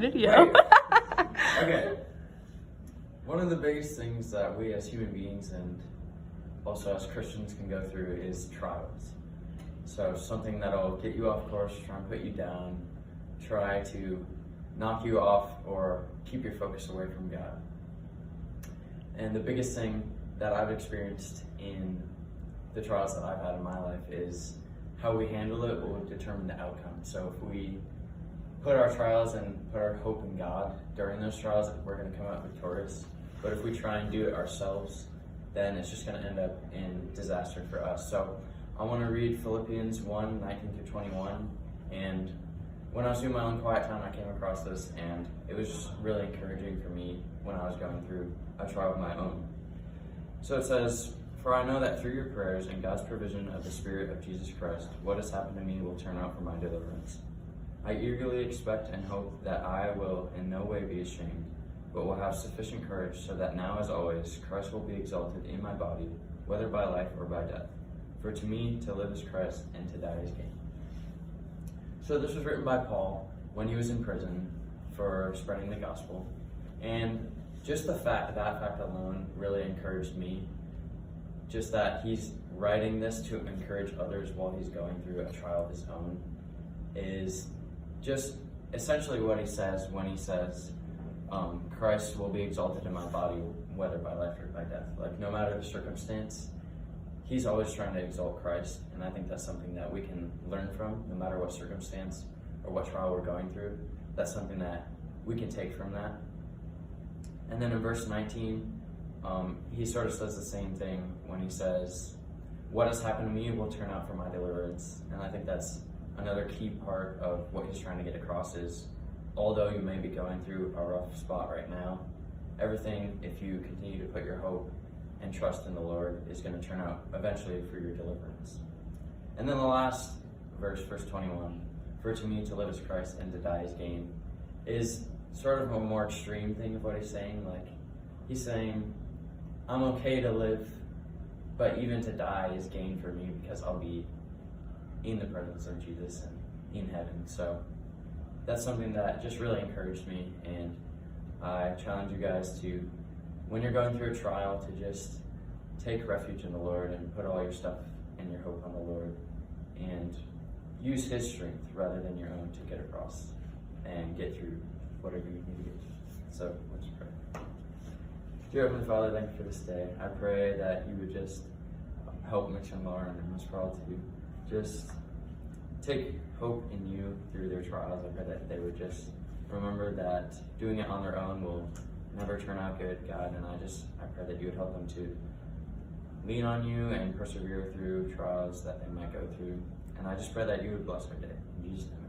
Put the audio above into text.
video. Okay. One of the biggest things that we as human beings and also as Christians can go through is trials. So something that'll get you off course, try and put you down, try to knock you off or keep your focus away from God. And the biggest thing that I've experienced in the trials that I've had in my life is how we handle it will determine the outcome. So if we put our trials and put our hope in God during those trials, we're going to come out victorious. But if we try and do it ourselves, then it's just going to end up in disaster for us. So I want to read Philippians 1, 19 through 21. And when I was doing my own quiet time, I came across this, and it was just really encouraging for me when I was going through a trial of my own. So it says, "For I know that through your prayers and God's provision of the Spirit of Jesus Christ, what has happened to me will turn out for my deliverance. I eagerly expect and hope that I will in no way be ashamed, but will have sufficient courage so that now as always Christ will be exalted in my body, whether by life or by death. For to me to live is Christ and to die is gain." So this was written by Paul when he was in prison for spreading the gospel. And just that fact alone really encouraged me. Just that he's writing this to encourage others while he's going through a trial of his own is just essentially what he says when he says, Christ will be exalted in my body, whether by life or by death. Like, no matter the circumstance, he's always trying to exalt Christ. And I think that's something that we can learn from, no matter what circumstance or what trial we're going through. That's something that we can take from that. And then in verse 19, he sort of says the same thing when he says, "What has happened to me will turn out for my deliverance." And I think that's another key part of what he's trying to get across is, although you may be going through a rough spot right now, everything, if you continue to put your hope and trust in the Lord, is going to turn out eventually for your deliverance. And then the last verse, verse 21, "For to me to live is Christ and to die is gain," is sort of a more extreme thing of what he's saying. Like, he's saying, I'm okay to live, but even to die is gain for me because I'll be in the presence of Jesus and in heaven. So that's something that just really encouraged me, and I challenge you guys to, when you're going through a trial, to just take refuge in the Lord and put all your stuff and your hope on the Lord and use his strength rather than your own to get across and get through whatever you need to get through. So let's pray. Dear Heavenly Father, thank you for this day. I pray that you would just help Mitch and Lauren and Miss Pearl to just take hope in you through their trials. I pray that they would just remember that doing it on their own will never turn out good, God, and I pray that you would help them to lean on you and persevere through trials that they might go through. And I just pray that you would bless our day. In Jesus' name.